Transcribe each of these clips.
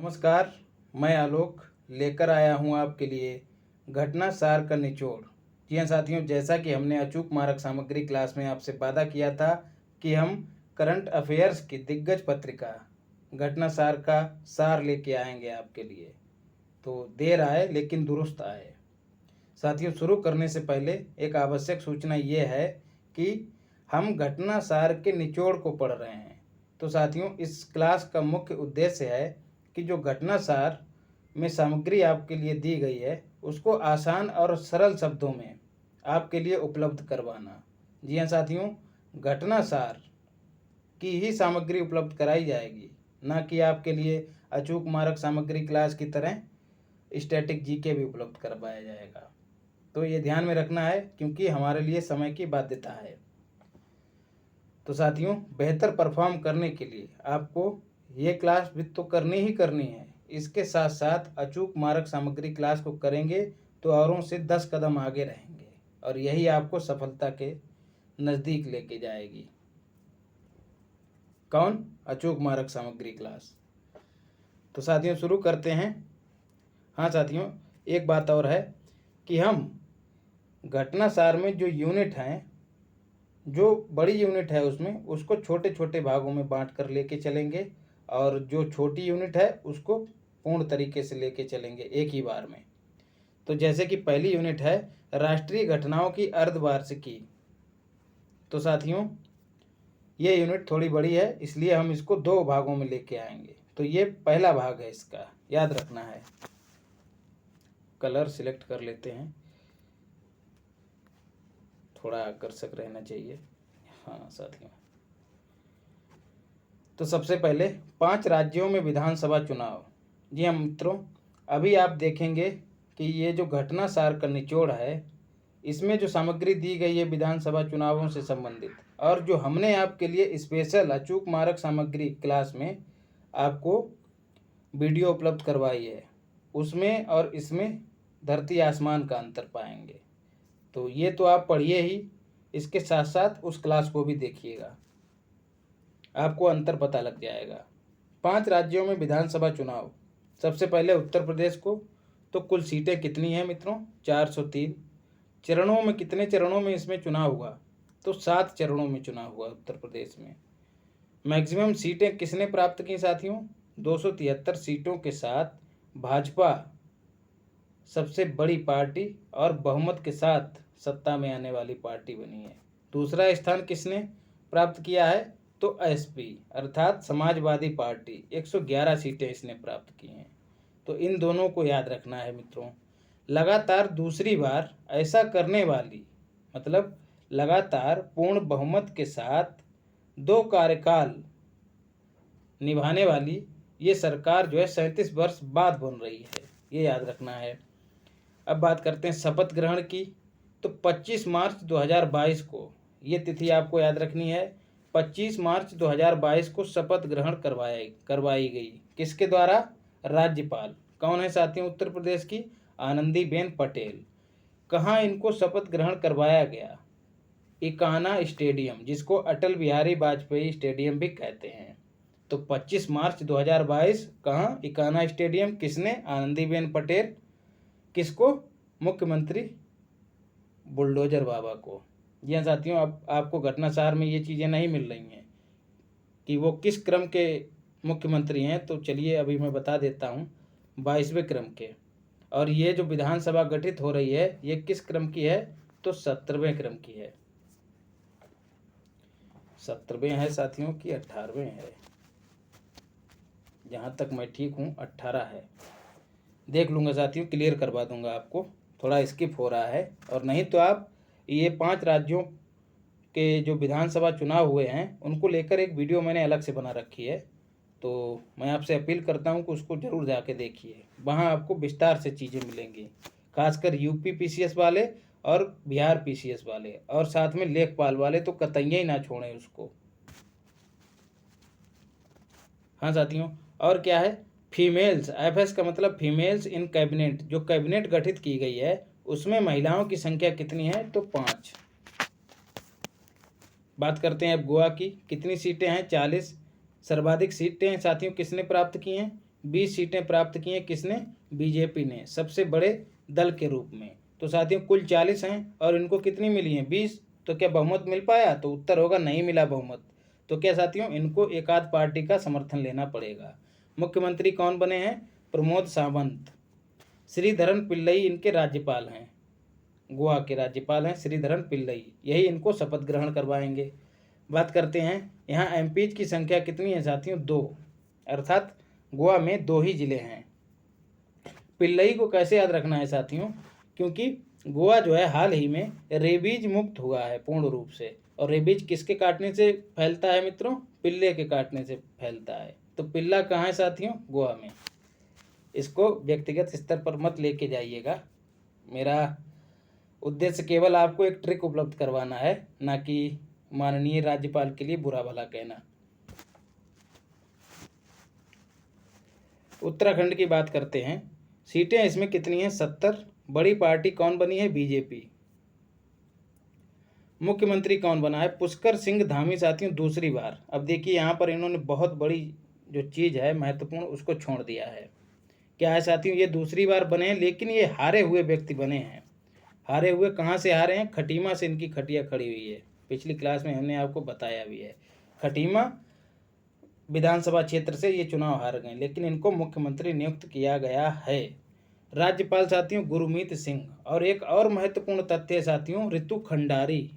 नमस्कार, मैं आलोक लेकर आया हूँ आपके लिए घटना सार का निचोड़। जी हाँ साथियों, जैसा कि हमने अचूक मारक सामग्री क्लास में आपसे वादा किया था कि हम करंट अफेयर्स की दिग्गज पत्रिका घटना सार का सार लेके आएंगे आपके लिए। तो देर आए लेकिन दुरुस्त आए। साथियों, शुरू करने से पहले एक आवश्यक सूचना ये है कि हम घटना सार के निचोड़ को पढ़ रहे हैं। तो साथियों, इस क्लास का मुख्य उद्देश्य है कि जो घटना सार में सामग्री आपके लिए दी गई है उसको आसान और सरल शब्दों में आपके लिए उपलब्ध करवाना। जी हाँ साथियों, घटना सार की ही सामग्री उपलब्ध कराई जाएगी, ना कि आपके लिए अचूक मारक सामग्री क्लास की तरह स्टैटिक जीके भी उपलब्ध करवाया जाएगा। तो ये ध्यान में रखना है क्योंकि हमारे लिए समय की बाध्यता है। तो साथियों, बेहतर परफॉर्म करने के लिए आपको ये क्लास भी तो करनी ही करनी है। इसके साथ साथ अचूक मारक सामग्री क्लास को करेंगे तो औरों से 10 कदम आगे रहेंगे और यही आपको सफलता के नज़दीक लेके जाएगी। कौन? अचूक मारक सामग्री क्लास। तो साथियों, शुरू करते हैं। हाँ साथियों, एक बात और है कि हम घटना सार में जो यूनिट हैं, जो बड़ी यूनिट है उसमें उसको छोटे छोटे भागों में बांट कर लेके चलेंगे और जो छोटी यूनिट है उसको पूर्ण तरीके से लेके चलेंगे एक ही बार में। तो जैसे कि पहली यूनिट है राष्ट्रीय घटनाओं की अर्धवार्षिकी। तो साथियों, ये यूनिट थोड़ी बड़ी है इसलिए हम इसको 2 भागों में लेके आएंगे। तो ये पहला भाग है, इसका याद रखना है। कलर सिलेक्ट कर लेते हैं, थोड़ा आकर्षक रहना चाहिए। हाँ साथियों, तो सबसे पहले 5 राज्यों में विधानसभा चुनाव। जी हाँ मित्रों, अभी आप देखेंगे कि ये जो घटना सार का निचोड़ है इसमें जो सामग्री दी गई है विधानसभा चुनावों से संबंधित, और जो हमने आपके लिए स्पेशल अचूक मारक सामग्री क्लास में आपको वीडियो उपलब्ध करवाई है, उसमें और इसमें धरती आसमान का अंतर पाएंगे। तो ये तो आप पढ़िए ही, इसके साथ साथ उस क्लास को भी देखिएगा, आपको अंतर पता लग जाएगा। 5 राज्यों में विधानसभा चुनाव। सबसे पहले उत्तर प्रदेश को। तो कुल सीटें कितनी हैं मित्रों? 403। चरणों में कितने चरणों में इसमें चुनाव हुआ? तो 7 चरणों में चुनाव हुआ उत्तर प्रदेश में। मैक्सिमम सीटें किसने प्राप्त की साथियों? 273 सीटों के साथ भाजपा सबसे बड़ी पार्टी और बहुमत के साथ सत्ता में आने वाली पार्टी बनी है। दूसरा स्थान किसने प्राप्त किया है? तो एसपी अर्थात समाजवादी पार्टी 111 सीटें इसने प्राप्त की हैं। तो इन दोनों को याद रखना है मित्रों। लगातार दूसरी बार ऐसा करने वाली, मतलब लगातार पूर्ण बहुमत के साथ 2 कार्यकाल निभाने वाली ये सरकार जो है 37 वर्ष बाद बन रही है, ये याद रखना है। अब बात करते हैं शपथ ग्रहण की। तो 25 मार्च 2022 को, ये तिथि आपको याद रखनी है, 25 मार्च 2022 को शपथ ग्रहण करवाई गई। किसके द्वारा? राज्यपाल। कौन है साथियों? उत्तर प्रदेश की आनंदीबेन पटेल। कहाँ इनको शपथ ग्रहण करवाया गया? इकाना स्टेडियम, जिसको अटल बिहारी वाजपेयी स्टेडियम भी कहते हैं। तो 25 मार्च 2022 कहाँ? इकाना स्टेडियम। किसने? आनंदीबेन पटेल। किसको? मुख्यमंत्री बुलडोजर बाबा को। जी हाँ साथियों, अब आपको घटनासार में ये चीज़ें नहीं मिल रही हैं कि वो किस क्रम के मुख्यमंत्री हैं। तो चलिए अभी मैं बता देता हूँ, 22वें क्रम के। और ये जो विधानसभा गठित हो रही है ये किस क्रम की है? तो 17वें क्रम की है। 17वें है साथियों कि 18वें है? जहाँ तक मैं ठीक हूँ 18 है। देख लूँगा साथियों, क्लियर करवा दूँगा आपको, थोड़ा स्किप हो रहा है। और नहीं तो आप ये 5 राज्यों के जो विधानसभा चुनाव हुए हैं उनको लेकर एक वीडियो मैंने अलग से बना रखी है। तो मैं आपसे अपील करता हूँ कि उसको ज़रूर जाके देखिए, वहाँ आपको विस्तार से चीज़ें मिलेंगी, खासकर यूपी पीसीएस वाले और बिहार पीसीएस वाले, और साथ में लेखपाल वाले तो कतई ही ना छोड़ें उसको। हाँ साथियों, और क्या है? फीमेल्स, एफएस का मतलब फीमेल्स इन कैबिनेट, जो कैबिनेट गठित की गई है उसमें महिलाओं की संख्या कितनी है? तो 5। बात करते हैं अब गोवा की। कितनी सीटें हैं? 40। सर्वाधिक सीटें साथियों किसने प्राप्त की हैं? 20 सीटें प्राप्त की हैं किसने? बीजेपी ने, सबसे बड़े दल के रूप में। तो साथियों कुल 40 हैं और इनको कितनी मिली हैं? 20। तो क्या बहुमत मिल पाया? तो उत्तर होगा नहीं मिला बहुमत। तो क्या साथियों, इनको एक आध पार्टी का समर्थन लेना पड़ेगा। मुख्यमंत्री कौन बने हैं? प्रमोद सावंत। श्रीधरन पिल्लई इनके राज्यपाल हैं, गोवा के राज्यपाल हैं श्रीधरन पिल्लई, यही इनको शपथ ग्रहण करवाएंगे। बात करते हैं यहाँ एमपीज की संख्या कितनी है साथियों? 2, अर्थात गोवा में 2 ही जिले हैं। पिल्लई को कैसे याद रखना है साथियों? क्योंकि गोवा जो है हाल ही में रेबीज मुक्त हुआ है पूर्ण रूप से, और रेबीज किसके काटने से फैलता है मित्रों? पिल्ले के काटने से फैलता है। तो पिल्ला कहाँ है साथियों? गोवा में। इसको व्यक्तिगत स्तर पर मत लेके जाइएगा, मेरा उद्देश्य केवल आपको एक ट्रिक उपलब्ध करवाना है, ना कि माननीय राज्यपाल के लिए बुरा भला कहना। उत्तराखंड की बात करते हैं, सीटें इसमें कितनी हैं? 70। बड़ी पार्टी कौन बनी है? बीजेपी। मुख्यमंत्री कौन बना है? पुष्कर सिंह धामी साथियों, दूसरी बार। अब देखिए यहाँ पर इन्होंने बहुत बड़ी जो चीज़ है महत्वपूर्ण, उसको छोड़ दिया है। क्या है साथियों? ये दूसरी बार बने हैं, लेकिन ये हारे हुए व्यक्ति बने हैं। हारे हुए कहाँ से हारे हैं? खटीमा से इनकी खटिया खड़ी हुई है, पिछली क्लास में हमने आपको बताया भी है। खटीमा विधानसभा क्षेत्र से ये चुनाव हार गए, लेकिन इनको मुख्यमंत्री नियुक्त किया गया है। राज्यपाल साथियों गुरमीत सिंह। और एक और महत्वपूर्ण तथ्य है साथियों, ऋतु खंडूरी।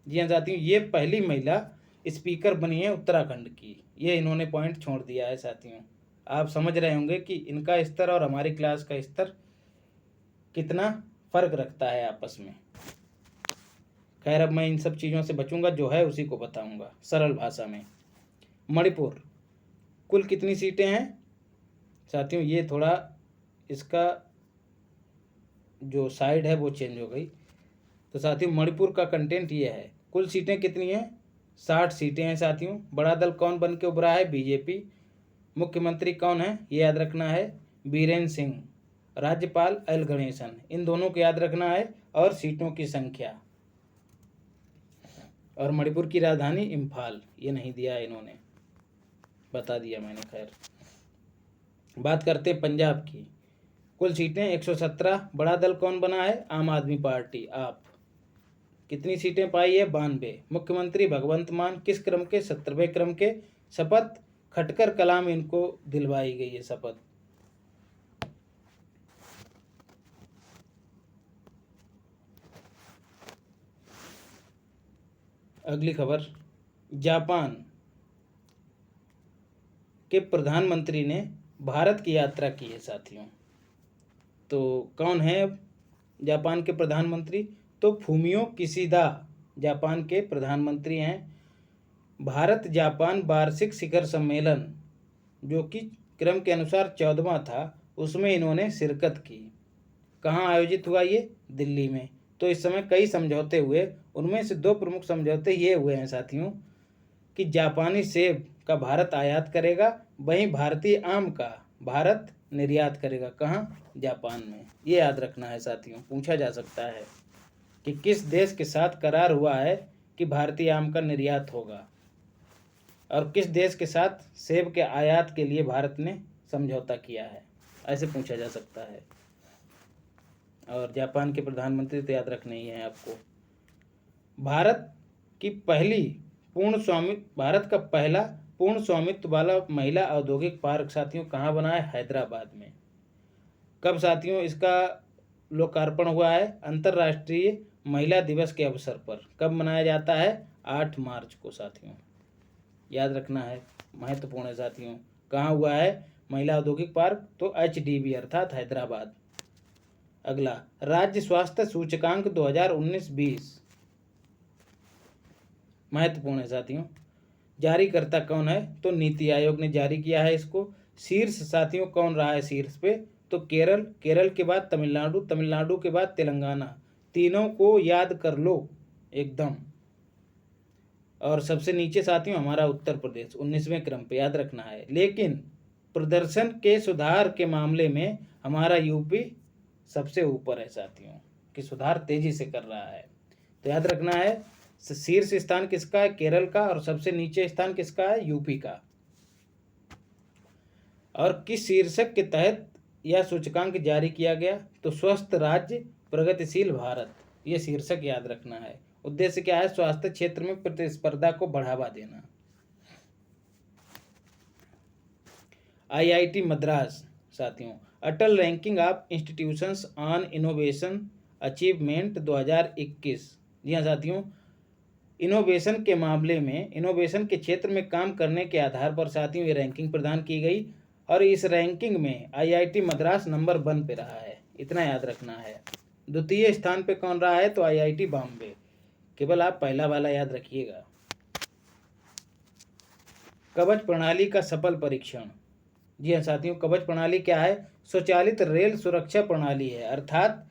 जी हाँ साथियों, ये पहली महिला स्पीकर बनी है उत्तराखंड की। ये इन्होंने पॉइंट छोड़ दिया है साथियों। आप समझ रहे होंगे कि इनका स्तर और हमारी क्लास का स्तर कितना फर्क रखता है आपस में। खैर, अब मैं इन सब चीज़ों से बचूंगा, जो है उसी को बताऊंगा सरल भाषा में। मणिपुर, कुल कितनी सीटें हैं साथियों? ये थोड़ा इसका जो साइड है वो चेंज हो गई। तो साथियों मणिपुर का कंटेंट ये है, कुल सीटें कितनी हैं? 60 सीटें हैं साथियों। बड़ा दल कौन बन के उभरा है? बीजेपी। मुख्यमंत्री कौन है? ये याद रखना है, बीरेन्द्र सिंह। राज्यपाल एल गणेशन। इन दोनों को याद रखना है, और सीटों की संख्या। और मणिपुर की राजधानी इम्फाल, ये नहीं दिया है इन्होंने, बता दिया मैंने। खैर, बात करते हैं पंजाब की। कुल सीटें 117। बड़ा दल कौन बना है? आम आदमी पार्टी, आप। कितनी सीटें पाई है? 92। मुख्यमंत्री भगवंत मान, किस क्रम के? 17वें क्रम के। शपथ खटकर कलाम इनको दिलवाई गई है शपथ। अगली खबर, जापान के प्रधानमंत्री ने भारत की यात्रा की है साथियों। तो कौन है अब जापान के प्रधानमंत्री? तो फूमियो किशिदा जापान के प्रधानमंत्री हैं। भारत जापान वार्षिक शिखर सम्मेलन, जो कि क्रम के अनुसार 14वां था, उसमें इन्होंने शिरकत की। कहाँ आयोजित हुआ ये? दिल्ली में। तो इस समय कई समझौते हुए, उनमें से 2 प्रमुख समझौते ये हुए हैं साथियों कि जापानी सेब का भारत आयात करेगा, वहीं भारतीय आम का भारत निर्यात करेगा। कहाँ? जापान में। ये याद रखना है साथियों, पूछा जा सकता है कि किस देश के साथ करार हुआ है कि भारतीय आम का निर्यात होगा, और किस देश के साथ सेब के आयात के लिए भारत ने समझौता किया है, ऐसे पूछा जा सकता है। और जापान के प्रधानमंत्री तो याद रखने ही हैं आपको। भारत का पहला पूर्ण स्वामित्व वाला महिला औद्योगिक पार्क साथियों कहाँ बना है? हैदराबाद में। कब साथियों इसका लोकार्पण हुआ है? अंतर्राष्ट्रीय महिला दिवस के अवसर पर। कब मनाया जाता है? 8 मार्च को साथियों, याद रखना है, महत्वपूर्ण है साथियों। कहाँ हुआ है महिला औद्योगिक पार्क? तो HDB अर्थात हैदराबाद। अगला, राज्य स्वास्थ्य सूचकांक 2019-20, महत्वपूर्ण है साथियों। जारीकर्ता कौन है? तो नीति आयोग ने जारी किया है इसको। शीर्ष साथियों कौन रहा है शीर्ष पे? तो केरल के बाद तमिलनाडु के बाद तेलंगाना। तीनों को याद कर लो एकदम। और सबसे नीचे साथियों हमारा उत्तर प्रदेश 19वें क्रम पे, याद रखना है। लेकिन प्रदर्शन के सुधार के मामले में हमारा यूपी सबसे ऊपर है साथियों, कि सुधार तेजी से कर रहा है। तो याद रखना है शीर्ष स्थान किसका है? केरल का। और सबसे नीचे स्थान किसका है? यूपी का। और किस शीर्षक के तहत यह सूचकांक जारी किया गया? तो स्वस्थ राज्य प्रगतिशील भारत, ये शीर्षक याद रखना है। उद्देश्य क्या है? स्वास्थ्य क्षेत्र में प्रतिस्पर्धा को बढ़ावा देना। IIT मद्रास साथियों, Atal ranking of institutions on innovation achievement 2021। जी हाँ साथियों, इनोवेशन के मामले में, इनोवेशन के क्षेत्र में काम करने के आधार पर साथियों ये रैंकिंग प्रदान की गई। और इस रैंकिंग में IIT मद्रास नंबर 1 पे रहा है, इतना याद रखना है। द्वितीय स्थान पे कौन रहा है? तो IIT बॉम्बे। केवल आप पहला वाला याद रखिएगा। कवच प्रणाली का सफल परीक्षण। जी हाँ साथियों, कवच प्रणाली क्या है? स्वचालित रेल सुरक्षा प्रणाली है, अर्थात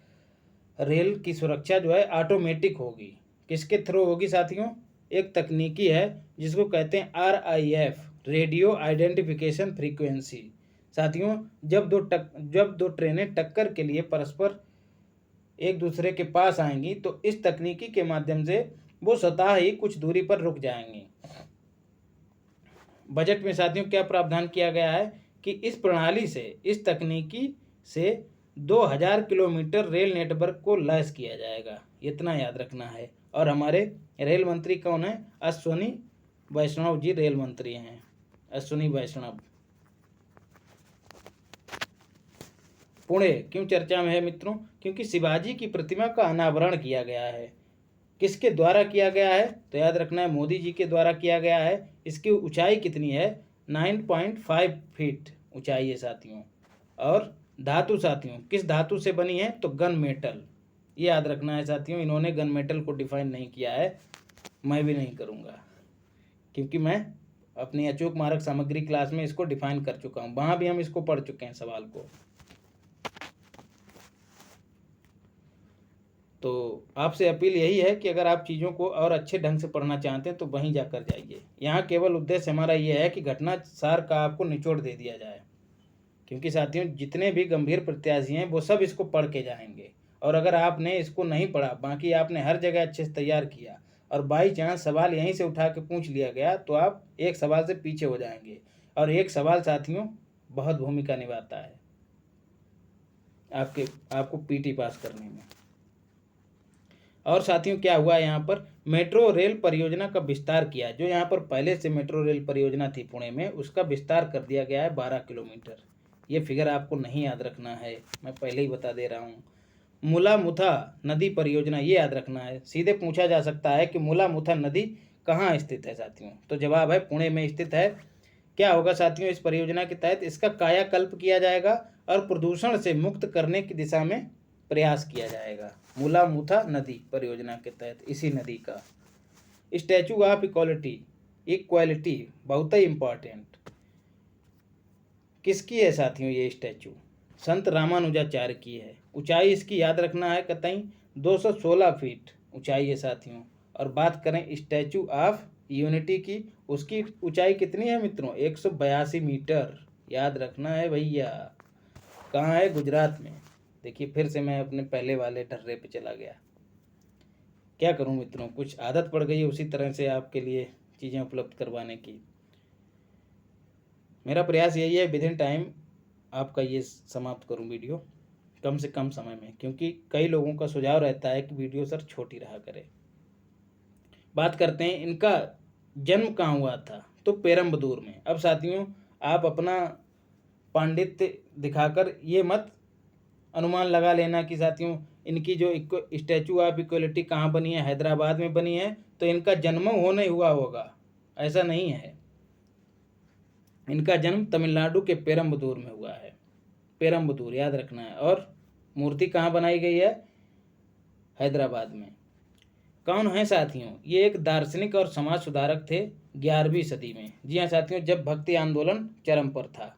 रेल की सुरक्षा जो है ऑटोमेटिक होगी। किसके थ्रू होगी साथियों? एक तकनीकी है जिसको कहते हैं RIF, रेडियो आइडेंटिफिकेशन फ्रीक्वेंसी। साथियों, जब दो ट्रेनें टक्कर के लिए परस्पर एक दूसरे के पास आएंगी तो इस तकनीकी के माध्यम से वो स्वतः ही कुछ दूरी पर रुक जाएंगी। बजट में साथियों क्या प्रावधान किया गया है कि इस प्रणाली से, इस तकनीकी से 2000 किलोमीटर रेल नेटवर्क को लैस किया जाएगा, इतना याद रखना है। और हमारे रेल मंत्री कौन है? अश्विनी वैष्णव जी रेल मंत्री हैं, अश्विनी वैष्णव। पुणे क्यों चर्चा में है मित्रों? क्योंकि शिवाजी की प्रतिमा का अनावरण किया गया है। किसके द्वारा किया गया है? तो याद रखना है, मोदी जी के द्वारा किया गया है। इसकी ऊंचाई कितनी है? 9.5 फीट ऊंचाई है साथियों। और धातु साथियों किस धातु से बनी है? तो गन मेटल, ये याद रखना है साथियों। इन्होंने गन मेटल को डिफाइन नहीं किया है, मैं भी नहीं करूँगा, क्योंकि मैं अपनी अचूक मारक सामग्री क्लास में इसको डिफाइन कर चुका हूँ, वहाँ भी हम इसको पढ़ चुके हैं सवाल को। तो आपसे अपील यही है कि अगर आप चीज़ों को और अच्छे ढंग से पढ़ना चाहते हैं तो वहीं जाकर जाइए। यहाँ केवल उद्देश्य हमारा ये है कि घटना सार का आपको निचोड़ दे दिया जाए, क्योंकि साथियों जितने भी गंभीर प्रत्याशी हैं वो सब इसको पढ़ के जाएंगे। और अगर आपने इसको नहीं पढ़ा, बाकी आपने हर जगह अच्छे से तैयार किया और बाई चांस सवाल यहीं से उठा के पूछ लिया गया तो आप एक सवाल से पीछे हो जाएंगे। और एक सवाल साथियों बहुत भूमिका निभाता है आपको PT पास करने में। और साथियों क्या हुआ, यहाँ पर मेट्रो रेल परियोजना का विस्तार किया। जो यहाँ पर पहले से मेट्रो रेल परियोजना थी पुणे में, उसका विस्तार कर दिया गया है 12 किलोमीटर। ये फिगर आपको नहीं याद रखना है, मैं पहले ही बता दे रहा हूँ। मुला मुथा नदी परियोजना, ये याद रखना है। सीधे पूछा जा सकता है कि मुला मुथा नदी कहाँ स्थित है साथियों? तो जवाब है पुणे में स्थित है। क्या होगा साथियों इस परियोजना के तहत? इसका कायाकल्प किया जाएगा और प्रदूषण से मुक्त करने की दिशा में प्रयास किया जाएगा। मुला मुथा नदी परियोजना के तहत इसी नदी का। स्टैचू ऑफ इक्वालिटी बहुत ही इंपॉर्टेंट, किसकी है साथियों? ये स्टैचू संत रामानुजाचार्य की है। ऊंचाई इसकी याद रखना है कतई 216 फीट ऊंचाई है साथियों। और बात करें स्टैचू ऑफ यूनिटी की, उसकी ऊंचाई कितनी है मित्रों? 182 मीटर, याद रखना है भैया। कहाँ है? गुजरात में। देखिए फिर से मैं अपने पहले वाले ढर्रे पे चला गया। क्या करूं मित्रों, कुछ आदत पड़ गई है उसी तरह से आपके लिए चीज़ें उपलब्ध करवाने की। मेरा प्रयास यही है विद इन टाइम आपका ये समाप्त करूं वीडियो, कम से कम समय में, क्योंकि कई लोगों का सुझाव रहता है कि वीडियो सर छोटी रहा करे। बात करते हैं इनका जन्म कहाँ हुआ था? तो पेरम्बदूर में। अब साथियों आप अपना पांडित्य दिखाकर ये मत अनुमान लगा लेना कि साथियों इनकी जो स्टैचू ऑफ इक्वलिटी कहाँ बनी है, हैदराबाद में बनी है, तो इनका जन्म होने हुआ होगा, ऐसा नहीं है। इनका जन्म तमिलनाडु के पेरम्बदूर में हुआ है, पेरम्बदूर याद रखना है। और मूर्ति कहाँ बनाई गई है? हैदराबाद में। कौन है साथियों? ये एक दार्शनिक और समाज सुधारक थे 11वीं सदी में। जी हाँ साथियों, जब भक्ति आंदोलन चरम पर था।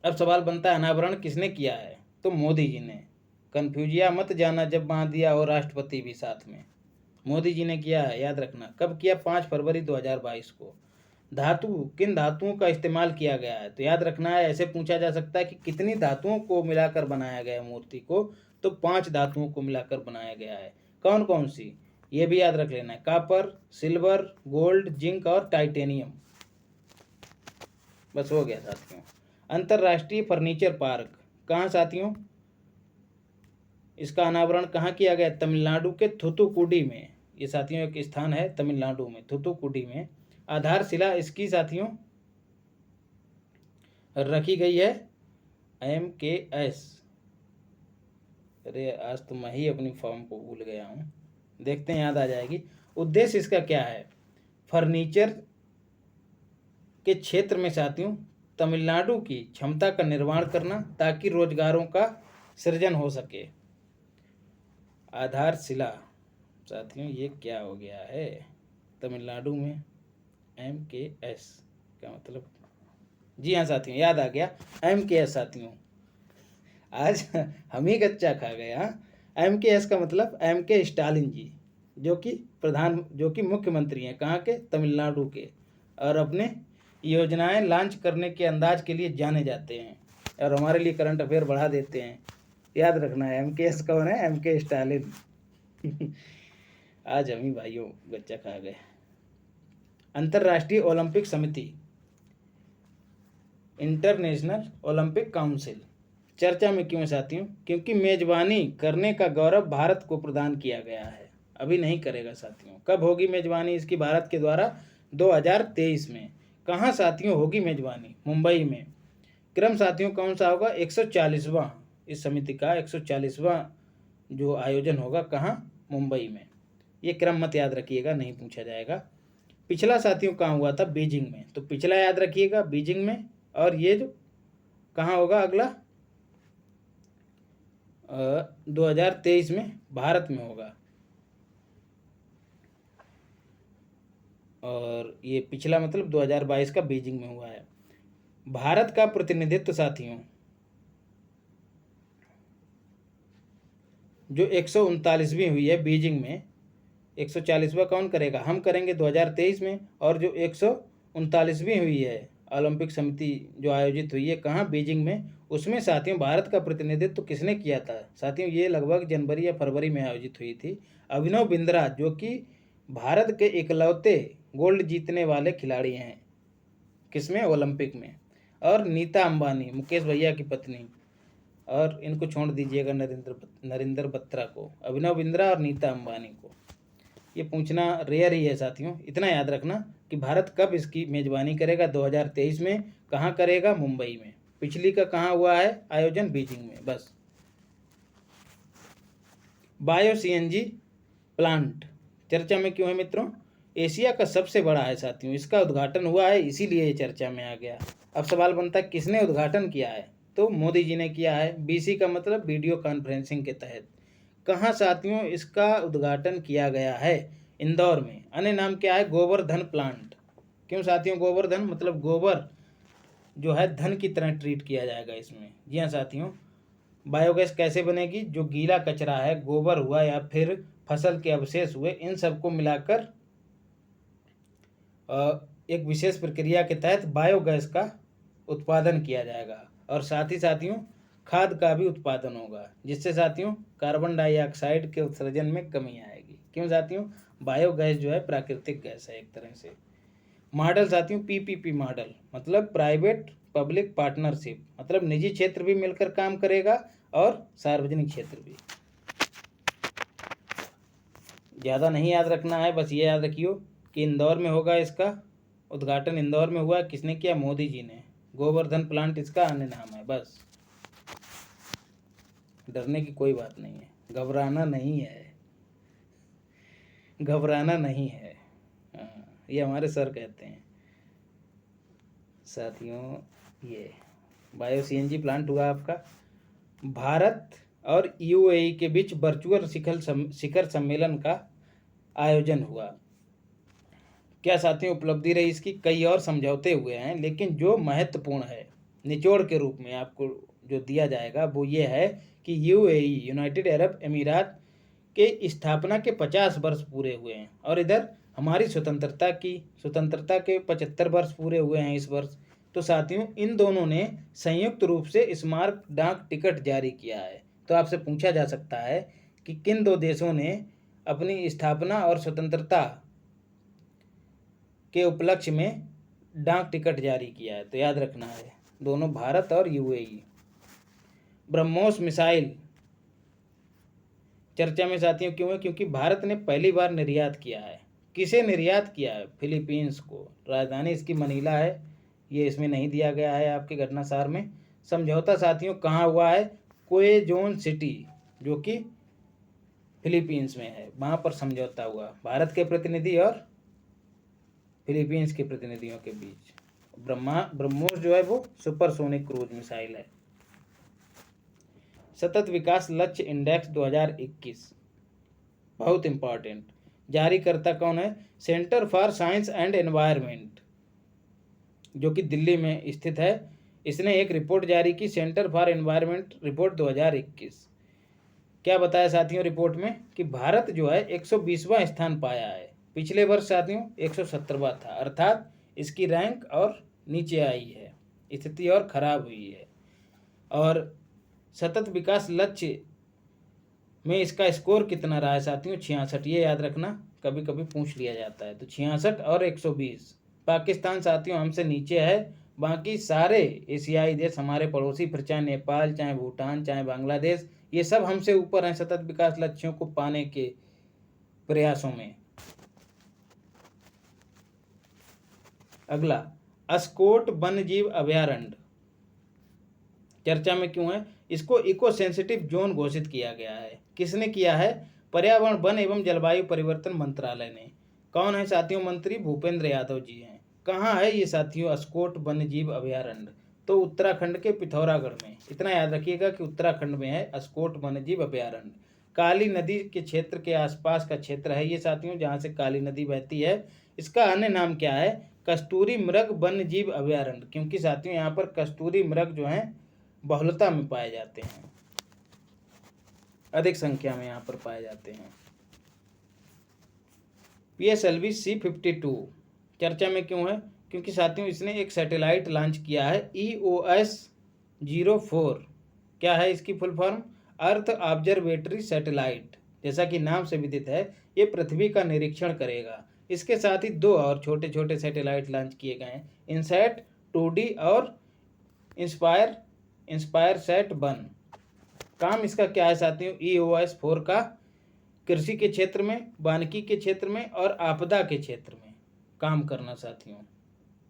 अब सवाल बनता है अनावरण किसने किया है? तो मोदी जी ने। कन्फ्यूजिया मत जाना जब बांध दिया हो राष्ट्रपति भी साथ में, मोदी जी ने किया है, याद रखना। कब किया? 5 फरवरी 2022 को। धातु, किन धातुओं का इस्तेमाल किया गया है? तो याद रखना है, ऐसे पूछा जा सकता है कि कितनी धातुओं को मिलाकर बनाया गया है मूर्ति को, तो 5 धातुओं को मिलाकर बनाया गया है। कौन कौन सी? ये भी याद रख लेना है, कॉपर, सिल्वर, गोल्ड, जिंक और टाइटेनियम। बस हो गया साथियों। अंतर्राष्ट्रीय फर्नीचर पार्क कहाँ साथियों, इसका अनावरण कहाँ किया गया, तमिलनाडु के थूथुकुडी में। ये साथियों एक स्थान है तमिलनाडु में, थूथुकुडी में। आधारशिला इसकी साथियों रखी गई है MKS। अरे आज तो मैं ही अपनी फॉर्म को भूल गया हूँ, देखते हैं याद आ जाएगी। उद्देश्य इसका क्या है, फर्नीचर के क्षेत्र में साथियों तमिलनाडु की क्षमता का निर्माण करना ताकि रोजगारों का सृजन हो सके। आधारशिला साथियों ये क्या हो गया है, तमिलनाडु में MKS का मतलब, जी हाँ साथियों याद आ गया MKS साथियों। आज हम ही कच्चा खा गए। हाँ, MKS का मतलब MK स्टालिन जी, जो कि मुख्यमंत्री हैं कहाँ के, तमिलनाडु के, और अपने योजनाएं लॉन्च करने के अंदाज के लिए जाने जाते हैं और हमारे लिए करंट अफेयर बढ़ा देते हैं। याद रखना है MKS कौन है, MK स्टालिन। आज हम ही भाइयों बच्चा खा गए। अंतर्राष्ट्रीय ओलंपिक समिति, इंटरनेशनल ओलंपिक काउंसिल चर्चा में क्यों है साथियों, क्योंकि मेजबानी करने का गौरव भारत को प्रदान किया गया है। अभी नहीं करेगा साथियों, कब होगी मेजबानी इसकी भारत के द्वारा, 2023 में। कहाँ साथियों होगी मेजबानी, मुंबई में। क्रम साथियों कौन सा होगा, 140वां, इस समिति का 140वां जो आयोजन होगा कहाँ, मुंबई में। ये क्रम मत याद रखिएगा, नहीं पूछा जाएगा। पिछला साथियों कहाँ हुआ था, बीजिंग में, तो पिछला याद रखिएगा बीजिंग में। और ये जो कहाँ होगा अगला, 2023 में भारत में होगा। और ये पिछला मतलब 2022 का बीजिंग में हुआ है। भारत का प्रतिनिधित्व साथियों जो 139वीं हुई है बीजिंग में, 140वां कौन करेगा, हम करेंगे 2023 में। और जो 139वीं हुई है ओलंपिक समिति जो आयोजित हुई है कहाँ, बीजिंग में, उसमें साथियों भारत का प्रतिनिधित्व किसने किया था साथियों, ये लगभग जनवरी या फरवरी में आयोजित हुई थी। अभिनव बिंद्रा जो कि भारत के इकलौते गोल्ड जीतने वाले खिलाड़ी हैं, किसमें, ओलंपिक में। और नीता अंबानी, मुकेश भैया की पत्नी, और इनको छोड़ दीजिएगा नरेंद्र बत्रा को, अभिनव बिंद्रा और नीता अंबानी को। ये पूछना रेयर ही है साथियों, इतना याद रखना कि भारत कब इसकी मेजबानी करेगा, 2023 में। कहाँ करेगा, मुंबई में। पिछली का कहाँ हुआ है आयोजन, बीजिंग में। बस। बायो CNG प्लांट चर्चा में क्यों है मित्रों, एशिया का सबसे बड़ा है साथियों, इसका उद्घाटन हुआ है इसीलिए ये चर्चा में आ गया। अब सवाल बनता है किसने उद्घाटन किया है, तो मोदी जी ने किया है। BC का मतलब वीडियो कॉन्फ्रेंसिंग के तहत। कहाँ साथियों इसका उद्घाटन किया गया है, इंदौर में। अन्य नाम क्या है, गोवर्धन प्लांट। क्यों साथियों गोवर्धन, मतलब गोबर जो है धन की तरह ट्रीट किया जाएगा इसमें। जी हाँ साथियों। बायोगैस कैसे बनेगी, जो गीला कचरा है, गोबर हुआ या फिर फसल के अवशेष हुए, इन सबको मिलाकर एक विशेष प्रक्रिया के तहत बायोगैस का उत्पादन किया जाएगा। और साथ ही साथियों खाद का भी उत्पादन होगा, जिससे साथियों कार्बन डाइऑक्साइड के उत्सर्जन में कमी आएगी। क्यों साथियों, बायोगैस जो है प्राकृतिक गैस है एक तरह से। मॉडल साथियों PPP मॉडल, मतलब प्राइवेट पब्लिक पार्टनरशिप, मतलब निजी क्षेत्र भी मिलकर काम करेगा और सार्वजनिक क्षेत्र भी। ज़्यादा नहीं याद रखना है, बस ये याद रखियो कि इंदौर में होगा इसका उद्घाटन। इंदौर में हुआ, किसने किया, मोदी जी ने। गोवर्धन प्लांट इसका अन्य नाम है। बस, डरने की कोई बात नहीं है, घबराना नहीं है, घबराना नहीं है। ये हमारे सर कहते हैं साथियों। ये बायो CNG प्लांट हुआ आपका। भारत और UAE के बीच वर्चुअल शिखर सम्मेलन का आयोजन हुआ। क्या साथियों उपलब्धि रही इसकी, कई और समझौते हुए हैं, लेकिन जो महत्वपूर्ण है निचोड़ के रूप में आपको जो दिया जाएगा वो ये है कि UAE यूनाइटेड अरब अमीरात के स्थापना के 50 वर्ष पूरे हुए हैं, और इधर हमारी स्वतंत्रता के 75 वर्ष पूरे हुए हैं इस वर्ष। तो साथियों इन दोनों ने संयुक्त रूप से स्मारक डाक टिकट जारी किया है। तो आपसे पूछा जा सकता है कि किन दो देशों ने अपनी स्थापना और स्वतंत्रता के उपलक्ष्य में डाक टिकट जारी किया है। तो याद रखना है, दोनों भारत और यूएई। ब्रह्मोस मिसाइल चर्चा में साथियों क्यों है? क्योंकि भारत ने पहली बार निर्यात किया है। किसे निर्यात किया है? फिलीपींस को। राजधानी इसकी मनीला है, ये इसमें नहीं दिया गया है आपके घटनासार में। समझौता साथियों कहाँ हुआ है? क्वेजोन सिटी, जो कि फिलीपींस में है, वहाँ पर समझौता हुआ भारत के प्रतिनिधि और फिलीपींस के प्रतिनिधियों के बीच। ब्रह्मोस जो है वो सुपरसोनिक क्रूज मिसाइल है। सतत विकास लक्ष्य इंडेक्स 2021 बहुत इंपॉर्टेंट। जारीकर्ता कौन है? Centre for science and environment, जो कि दिल्ली में स्थित है। इसने एक रिपोर्ट जारी की, सेंटर फॉर एनवायरनमेंट रिपोर्ट 2021। क्या बताया साथियों रिपोर्ट में? कि भारत जो है 120वां स्थान पाया है। पिछले वर्ष साथियों 170वां था, अर्थात इसकी रैंक और नीचे आई है, स्थिति और खराब हुई है। और सतत विकास लक्ष्य में इसका स्कोर कितना रहा है साथियों? 66। ये याद रखना, कभी कभी पूछ लिया जाता है। तो 66 और 120। पाकिस्तान साथियों हमसे नीचे है। बाकी सारे एशियाई देश हमारे पड़ोसी, फिर चाहे नेपाल, चाहे भूटान, चाहे बांग्लादेश, ये सब हमसे ऊपर हैं सतत विकास लक्ष्यों को पाने के प्रयासों में। अगला, अस्कोट वन्यजीव अभयारण्य चर्चा में क्यों है? इसको इको सेंसिटिव जोन घोषित किया गया है। किसने किया है? पर्यावरण, वन एवं जलवायु परिवर्तन मंत्रालय ने। कौन है साथियों मंत्री? भूपेंद्र यादव जी हैं। कहाँ है ये साथियों अस्कोट वन्यजीव अभयारण्य? तो उत्तराखंड के पिथौरागढ़ में। इतना याद रखिएगा कि उत्तराखंड में है अस्कोट वन्यजीव अभयारण्य। काली नदी के क्षेत्र के आसपास का क्षेत्र है ये साथियों, जहाँ से काली नदी बहती है। इसका अन्य नाम क्या है? कस्तूरी मृग वन्यजीव अभयारण्य, क्योंकि साथियों यहाँ पर कस्तूरी मृग जो हैं बहुलता में पाए जाते हैं, अधिक संख्या में यहाँ पर पाए जाते हैं। PSLV C-52 चर्चा में क्यों है? क्योंकि साथियों इसने एक सैटेलाइट लॉन्च किया है, EOS-04। क्या है इसकी फुल फॉर्म? अर्थ ऑब्जर्वेटरी सैटेलाइट। जैसा कि नाम से विदित है, ये पृथ्वी का निरीक्षण करेगा। इसके साथ ही 2 और छोटे छोटे सैटेलाइट लॉन्च किए गए हैं, इनसैट 2D और इंस्पायर सैट 1। काम इसका क्या है साथियों? EOS-4 का कृषि के क्षेत्र में, वानिकी के क्षेत्र में और आपदा के क्षेत्र में काम करना साथियों।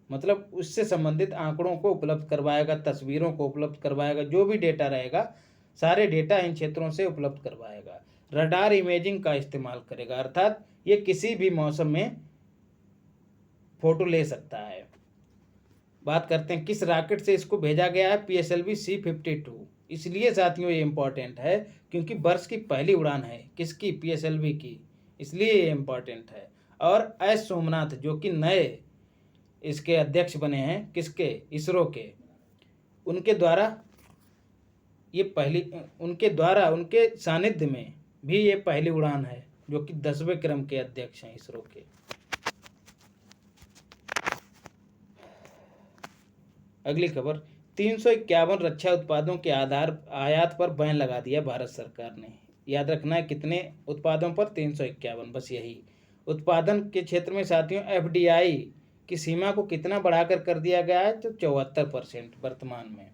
मतलब उससे संबंधित आंकड़ों को उपलब्ध करवाएगा, तस्वीरों को उपलब्ध करवाएगा, जो भी डेटा रहेगा सारे डेटा इन क्षेत्रों से उपलब्ध करवाएगा। रडार इमेजिंग का इस्तेमाल करेगा, अर्थात ये किसी भी मौसम में फोटो ले सकता है। बात करते हैं किस रॉकेट से इसको भेजा गया है? PSLV C-52। इसलिए साथियों ये इम्पोर्टेंट है क्योंकि वर्ष की पहली उड़ान है। किसकी? PSLV की, इसलिए ये इम्पोर्टेंट है। और एस सोमनाथ जो कि नए इसके अध्यक्ष बने हैं, किसके? इसरो के, उनके द्वारा उनके सानिध्य में भी ये पहली उड़ान है, जो कि 10वें क्रम के अध्यक्ष हैं इसरो के। अगली खबर, 351 रक्षा उत्पादों के आयात पर बैन लगा दिया भारत सरकार ने। याद रखना है कितने उत्पादों पर? 351, बस यही। उत्पादन के क्षेत्र में साथियों FDI की सीमा को कितना बढ़ाकर कर दिया गया है? तो 74% वर्तमान में।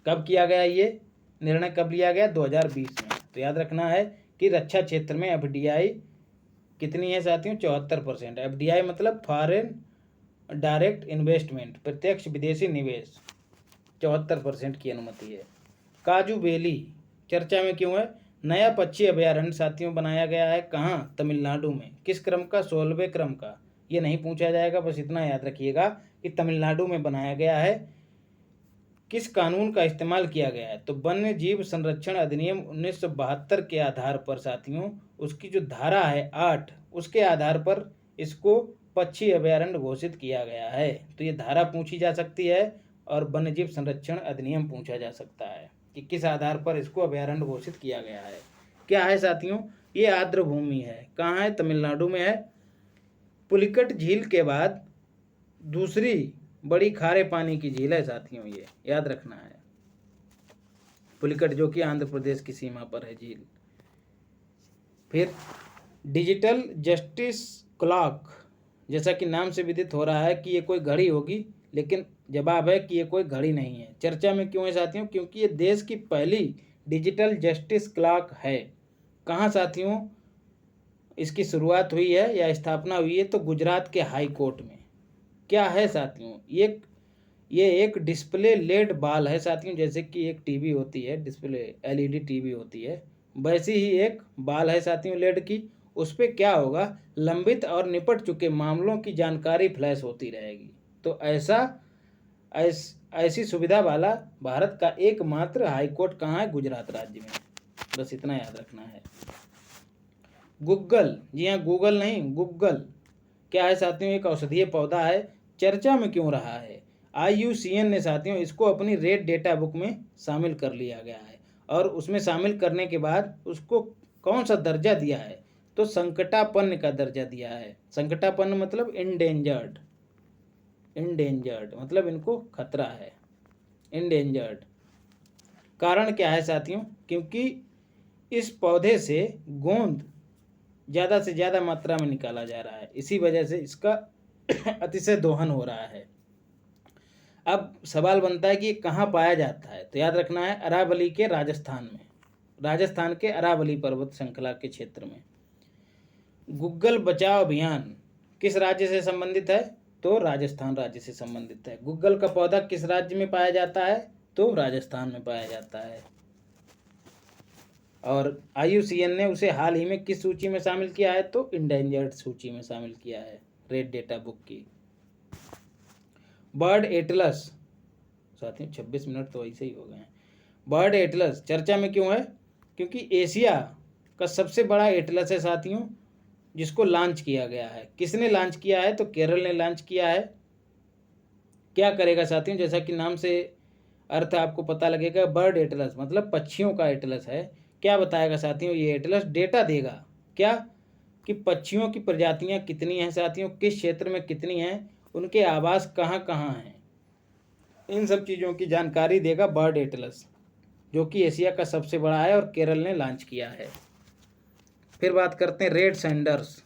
कब किया गया ये निर्णय? कब लिया गया? 2020 में। तो याद रखना है कि रक्षा क्षेत्र में FDI कितनी है साथियों? 74%। FDI मतलब फॉरेन डायरेक्ट इन्वेस्टमेंट, प्रत्यक्ष विदेशी निवेश, 74% की अनुमति है। काजू बेली चर्चा में क्यों है? नया पक्षी अभयारण्य साथियों बनाया गया है। कहाँ? तमिलनाडु में। किस क्रम का? 16वें क्रम का। ये नहीं पूछा जाएगा, बस इतना याद रखिएगा कि तमिलनाडु में बनाया गया है। किस कानून का इस्तेमाल किया गया है? तो वन्य जीव संरक्षण अधिनियम 1972 के आधार पर साथियों, उसकी जो धारा है 8, उसके आधार पर इसको पक्षी अभयारण्य घोषित किया गया है। तो ये धारा पूछी जा सकती है और वन्यजीव संरक्षण अधिनियम पूछा जा सकता है कि किस आधार पर इसको अभयारण्य घोषित किया गया है। क्या है साथियों? ये आर्द्र भूमि है। कहाँ है? तमिलनाडु में है। पुलिकट झील के बाद दूसरी बड़ी खारे पानी की झील है साथियों, ये याद रखना है। पुलिकट जो कि आंध्र प्रदेश की सीमा पर है झील। फिर डिजिटल जस्टिस क्लॉक, जैसा कि नाम से विदित हो रहा है कि ये कोई घड़ी होगी, लेकिन जवाब है कि ये कोई घड़ी नहीं है। चर्चा में क्यों है साथियों? क्योंकि ये देश की पहली डिजिटल जस्टिस क्लॉक है। कहाँ साथियों इसकी शुरुआत हुई है या स्थापना हुई है? तो गुजरात के हाई कोर्ट में। क्या है साथियों? ये एक डिस्प्ले लेड बाल है साथियों, जैसे कि एक टीवी होती है डिस्प्ले, एलईडी टीवी होती है, वैसी ही एक बाल है साथियों लेड की। उस पर क्या होगा, लंबित और निपट चुके मामलों की जानकारी फ्लैश होती रहेगी। तो ऐसी सुविधा वाला भारत का एकमात्र हाईकोर्ट कहाँ है? गुजरात राज्य में। बस इतना याद रखना है। गूगल, जी हाँ गूगल नहीं, गूगल क्या है साथियों? एक औषधीय पौधा है। चर्चा में क्यों रहा है? IUCN ने साथियों इसको अपनी रेड डेटा बुक में शामिल कर लिया गया है, और उसमें शामिल करने के बाद उसको कौन सा दर्जा दिया है? तो संकटापन्न का दर्जा दिया है। संकटापन्न मतलब इंडेंजर्ड, इंडेंजर्ड मतलब इनको खतरा है, इंडेंजर्ड। कारण क्या है साथियों? क्योंकि इस पौधे से गोंद ज़्यादा से ज़्यादा मात्रा में निकाला जा रहा है, इसी वजह से इसका अतिशय दोहन हो रहा है। अब सवाल बनता है कि ये कहाँ पाया जाता है? तो याद रखना है अरावली के राजस्थान में, राजस्थान के अरावली पर्वत श्रृंखला के क्षेत्र में। गूगल बचाओ अभियान किस राज्य से संबंधित है? तो राजस्थान राज्य से संबंधित है। गूगल का पौधा किस राज्य में पाया जाता है? तो राजस्थान में पाया जाता है। और IUCN ने उसे हाल ही में किस सूची में शामिल किया है? तो इंडेंजर्ड सूची में शामिल किया है, रेड डेटा बुक की। बर्ड एटलस साथियों 26 मिनट तो ऐसे ही हो गए हैं। बर्ड एटलस चर्चा में क्यों है? क्योंकि एशिया का सबसे बड़ा एटलस है साथियों, जिसको लॉन्च किया गया है। किसने लॉन्च किया है? तो केरल ने लॉन्च किया है। क्या करेगा साथियों? जैसा कि नाम से अर्थ आपको पता लगेगा, बर्ड एटलस मतलब पक्षियों का एटलस है। क्या बताएगा साथियों? ये एटलस डेटा देगा क्या, कि पक्षियों की प्रजातियां कितनी हैं साथियों, किस क्षेत्र में कितनी हैं, उनके आवास कहाँ कहाँ हैं, इन सब चीज़ों की जानकारी देगा बर्ड एटलस, जो कि एशिया का सबसे बड़ा है और केरल ने लॉन्च किया है। फिर बात करते हैं रेड सैंडर्स।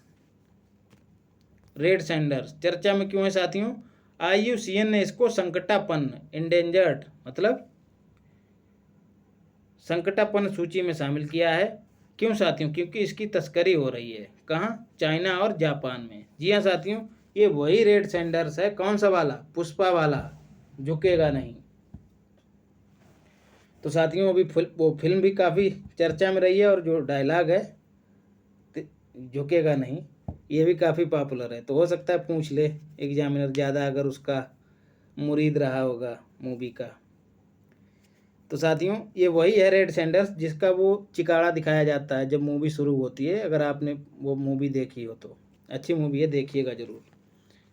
रेड सैंडर्स चर्चा में क्यों है साथियों? IUCN ने इसको संकटापन्न, इंडेंजर्ड मतलब संकटापन्न सूची में शामिल किया है। क्यों साथियों? क्योंकि इसकी तस्करी हो रही है। कहाँ? चाइना और जापान में। जी हाँ साथियों, ये वही रेड सैंडर्स है। कौन सा वाला? पुष्पा वाला, झुकेगा नहीं। तो साथियों अभी वो फिल्म भी काफ़ी चर्चा में रही है, और जो डायलॉग है झुकेगा नहीं, ये भी काफ़ी पॉपुलर है। तो हो सकता है पूछ ले एग्जामिनर, ज़्यादा अगर उसका मुरीद रहा होगा मूवी का। तो साथियों ये वही है रेड सैंडर्स, जिसका वो चिकाड़ा दिखाया जाता है जब मूवी शुरू होती है। अगर आपने वो मूवी देखी हो तो अच्छी मूवी है, देखिएगा ज़रूर।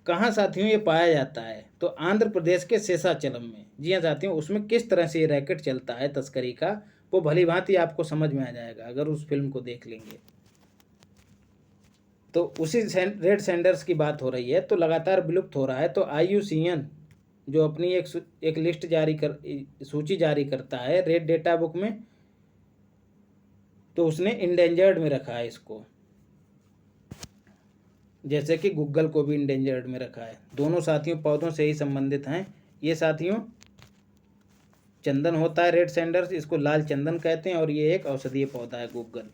कहाँ साथियों ये पाया जाता है? तो आंध्र प्रदेश के शेषाचलम में। जी हाँ साथियों, उसमें किस तरह से ये रैकेट चलता है तस्करी का, वो भली भांति आपको समझ में आ जाएगा अगर उस फिल्म को देख लेंगे। तो उसी रेड सैंडर्स की बात हो रही है। तो लगातार विलुप्त हो रहा है। तो IUCN जो अपनी एक लिस्ट सूची जारी करता है रेड डेटा बुक में, तो उसने इंडेंजर्ड में रखा है इसको, जैसे कि गूगल को भी इंडेंजर्ड में रखा है। दोनों साथियों पौधों से ही संबंधित हैं। ये साथियों चंदन होता है रेड सैंडर्स, इसको लाल चंदन कहते हैं, और ये एक औषधीय पौधा है गूगल।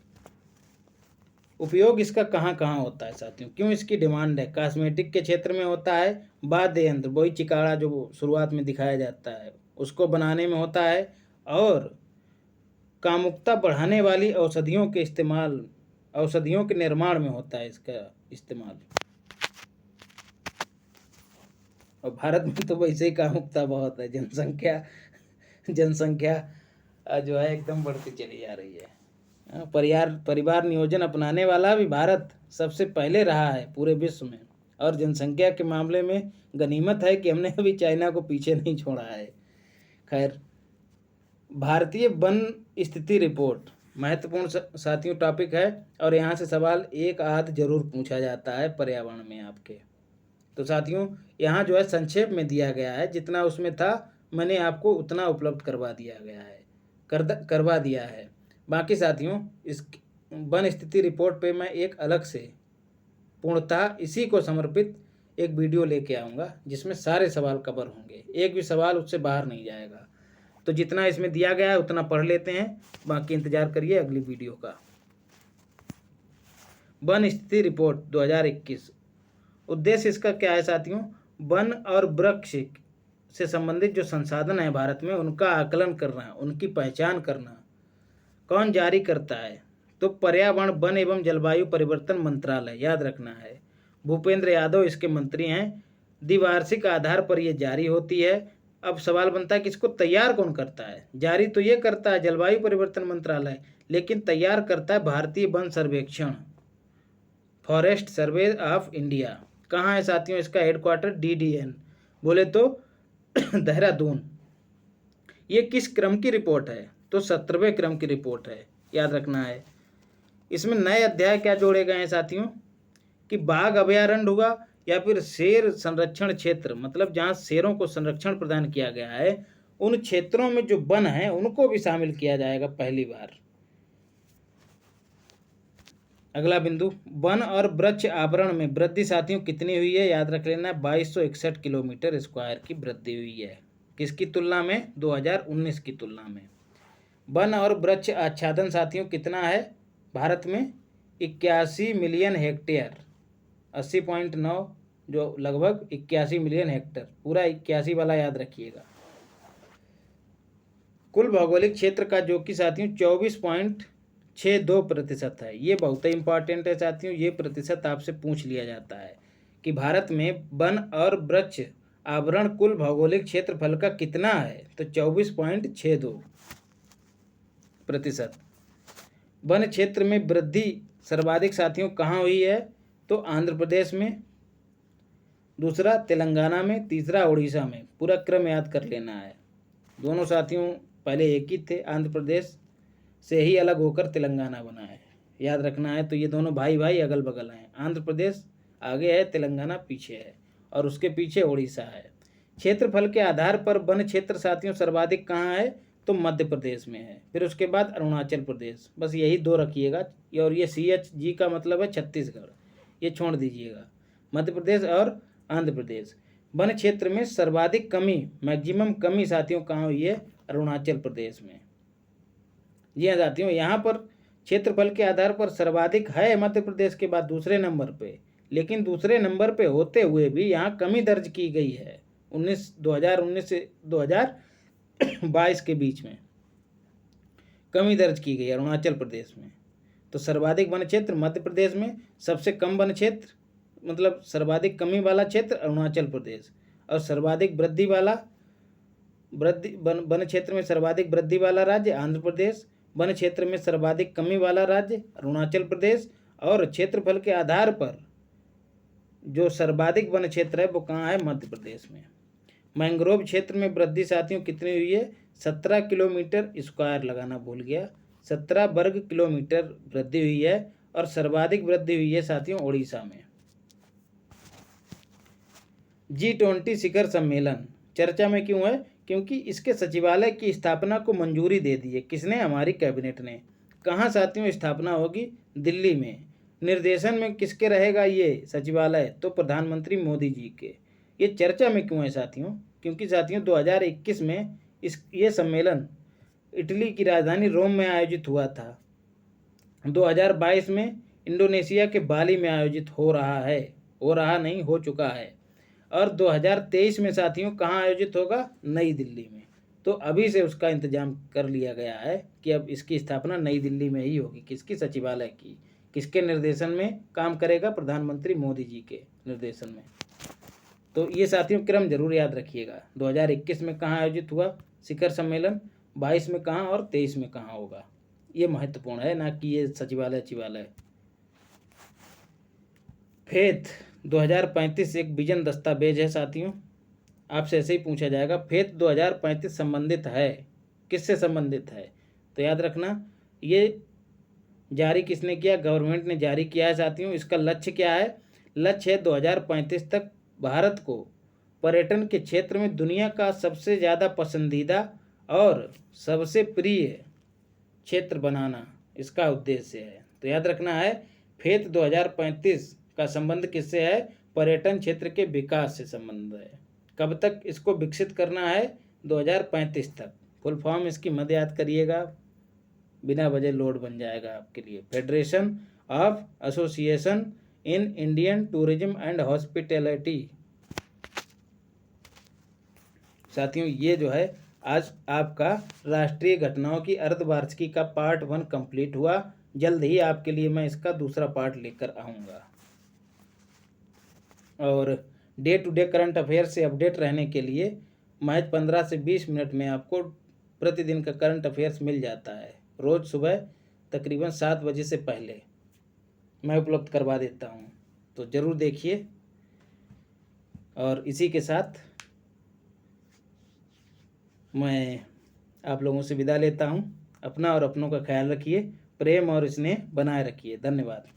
उपयोग इसका कहाँ कहाँ होता है साथियों? क्यों इसकी डिमांड है? कॉस्मेटिक के क्षेत्र में होता है, वाद्य यंत्र, वही चिकाड़ा जो शुरुआत में दिखाया जाता है उसको बनाने में होता है, और कामुकता बढ़ाने वाली औषधियों के निर्माण में होता है इसका इस्तेमाल। और भारत में तो वैसे ही कामुकता बहुत है, जनसंख्या जो है एकदम बढ़ती चली जा रही है। परिवार नियोजन अपनाने वाला भी भारत सबसे पहले रहा है पूरे विश्व में, और जनसंख्या के मामले में गनीमत है कि हमने अभी चाइना को पीछे नहीं छोड़ा है। खैर, भारतीय वन स्थिति रिपोर्ट महत्वपूर्ण साथियों टॉपिक है, और यहाँ से सवाल एक आध जरूर पूछा जाता है पर्यावरण में आपके। तो साथियों यहाँ जो है संक्षेप में दिया गया है, जितना उसमें था मैंने आपको उतना उपलब्ध करवा दिया है। बाकी साथियों वन स्थिति रिपोर्ट पे मैं एक अलग से पूर्णतः इसी को समर्पित एक वीडियो लेके आऊँगा जिसमें सारे सवाल कवर होंगे, एक भी सवाल उससे बाहर नहीं जाएगा। तो जितना इसमें दिया गया है उतना पढ़ लेते हैं, बाकी इंतजार करिए अगली वीडियो का। वन स्थिति रिपोर्ट 2021, उद्देश्य इसका क्या है साथियों? वन और वृक्ष से संबंधित जो संसाधन है भारत में उनका आकलन करना, उनकी पहचान करना। कौन जारी करता है? तो पर्यावरण, वन एवं जलवायु परिवर्तन मंत्रालय, याद रखना है। भूपेंद्र यादव इसके मंत्री हैं। द्विवार्षिक आधार पर ये जारी होती है। अब सवाल बनता है कि इसको तैयार कौन करता है? जारी तो ये करता है जलवायु परिवर्तन मंत्रालय, लेकिन तैयार करता है भारतीय वन सर्वेक्षण, फॉरेस्ट सर्वे ऑफ इंडिया। कहाँ है साथियों इसका हेडक्वार्टर? DDN, बोले तो देहरादून। ये किस क्रम की रिपोर्ट है? तो 17वें क्रम की रिपोर्ट है, याद रखना है। इसमें नए अध्याय क्या जोड़े गए हैं साथियों? कि बाघ अभयारण्य होगा या फिर शेर संरक्षण क्षेत्र, मतलब जहाँ शेरों को संरक्षण प्रदान किया गया है उन क्षेत्रों में जो वन है उनको भी शामिल किया जाएगा पहली बार। अगला बिंदु, वन और वृक्ष आवरण में वृद्धि साथियों कितनी हुई है? याद रख लेना, 2261 किलोमीटर स्क्वायर की वृद्धि हुई है। किसकी तुलना में? 2019 की तुलना में। वन और वृक्ष आच्छादन साथियों कितना है भारत में? 81 मिलियन हेक्टेयर, 80.9, जो लगभग 81 मिलियन हेक्टेयर, पूरा 81 वाला याद रखिएगा। कुल भौगोलिक क्षेत्र का जो कि साथियों 24.62% है। ये बहुत ही इंपॉर्टेंट है साथियों, ये प्रतिशत आपसे पूछ लिया जाता है कि भारत में वन और वृक्ष आवरण कुल भौगोलिक क्षेत्रफल का कितना है? तो 24.62%। वन क्षेत्र में वृद्धि सर्वाधिक साथियों कहाँ हुई है? तो आंध्र प्रदेश में, दूसरा तेलंगाना में, तीसरा उड़ीसा में। पूरा क्रम याद कर लेना है। दोनों साथियों पहले एक ही थे, आंध्र प्रदेश से ही अलग होकर तेलंगाना बना है, याद रखना है। तो ये दोनों भाई भाई अगल बगल हैं। आंध्र प्रदेश आगे है, तेलंगाना पीछे है, और उसके पीछे उड़ीसा है। क्षेत्रफल के आधार पर वन क्षेत्र साथियों सर्वाधिक कहाँ है? तो मध्य प्रदेश में है। फिर उसके बाद अरुणाचल प्रदेश। बस यही दो रखिएगा, और ये CHG का मतलब है छत्तीसगढ़, ये छोड़ दीजिएगा। मध्य प्रदेश और आंध्र प्रदेश। वन क्षेत्र में सर्वाधिक कमी, मैक्सिमम कमी साथियों कहाँ हुई है? अरुणाचल प्रदेश में। जी हाँ साथियों, यहाँ पर क्षेत्रफल के आधार पर सर्वाधिक है मध्य प्रदेश के बाद दूसरे नंबर पे, लेकिन दूसरे नंबर पे होते हुए भी यहाँ कमी दर्ज की गई है 2019 से 2022 के बीच में कमी दर्ज की गई अरुणाचल प्रदेश में। तो सर्वाधिक वन क्षेत्र मध्य प्रदेश में, सबसे कम वन क्षेत्र मतलब सर्वाधिक कमी वाला क्षेत्र अरुणाचल प्रदेश, और सर्वाधिक वृद्धि वाला वन क्षेत्र में सर्वाधिक वृद्धि वाला राज्य आंध्र प्रदेश, वन क्षेत्र में सर्वाधिक कमी वाला राज्य अरुणाचल प्रदेश, और क्षेत्रफल के आधार पर जो सर्वाधिक वन क्षेत्र है वो कहाँ है? मध्य प्रदेश में। मैंग्रोव क्षेत्र में वृद्धि साथियों कितनी हुई है? 17 किलोमीटर स्क्वायर, लगाना भूल गया, 17 वर्ग किलोमीटर वृद्धि हुई है, और सर्वाधिक वृद्धि हुई है साथियों उड़ीसा में। G20 शिखर सम्मेलन चर्चा में क्यों है? क्योंकि इसके सचिवालय की स्थापना को मंजूरी दे दी है। किसने? हमारी कैबिनेट ने। कहाँ साथियों स्थापना होगी? दिल्ली में। निर्देशन में किसके रहेगा ये सचिवालय? तो प्रधानमंत्री मोदी जी के। ये चर्चा में क्यों है साथियों? क्योंकि साथियों 2021 में ये सम्मेलन इटली की राजधानी रोम में आयोजित हुआ था। 2022 में इंडोनेशिया के बाली में आयोजित हो चुका है। और 2023 में साथियों कहाँ आयोजित होगा? नई दिल्ली में। तो अभी से उसका इंतजाम कर लिया गया है कि अब इसकी स्थापना नई दिल्ली में ही होगी। किसकी? सचिवालय की। किसके निर्देशन में काम करेगा? प्रधानमंत्री मोदी जी के निर्देशन में। तो ये साथियों क्रम जरूर याद रखिएगा। 2021 में कहाँ आयोजित हुआ शिखर सम्मेलन, 22 में कहाँ और 23 में कहाँ होगा, ये महत्वपूर्ण है, ना कि ये सचिवालय। फेथ 2035 एक विजन दस्तावेज है साथियों, आपसे ऐसे ही पूछा जाएगा। फेथ 2035 संबंधित है, किससे संबंधित है? तो याद रखना, ये जारी किसने किया? गवर्नमेंट ने जारी किया है साथियों। इसका लक्ष्य क्या है? लक्ष्य है 2035 तक भारत को पर्यटन के क्षेत्र में दुनिया का सबसे ज़्यादा पसंदीदा और सबसे प्रिय क्षेत्र बनाना, इसका उद्देश्य है। तो याद रखना है, फेथ 2035 का संबंध किससे है? पर्यटन क्षेत्र के विकास से संबंध है। कब तक इसको विकसित करना है? 2035 तक। फुल फॉर्म इसकी मत याद करिएगा, बिना वजह लोड बन जाएगा आपके लिए। Federation of association in Indian tourism and hospitality. साथियों, ये जो है आज आपका राष्ट्रीय घटनाओं की अर्धवार्षिकी का पार्ट 1 कंप्लीट हुआ। जल्द ही आपके लिए मैं इसका दूसरा पार्ट लेकर आऊँगा। और day to day current affair से अपडेट रहने के लिए महज 15 से 20 मिनट में आपको प्रतिदिन का करंट अफेयर्स मिल जाता है। रोज़ सुबह तकरीबन 7 बजे से पहले मैं उपलब्ध करवा देता हूँ, तो ज़रूर देखिए। और इसी के साथ मैं आप लोगों से विदा लेता हूँ। अपना और अपनों का ख्याल रखिए, प्रेम और स्नेह बनाए रखिए। धन्यवाद।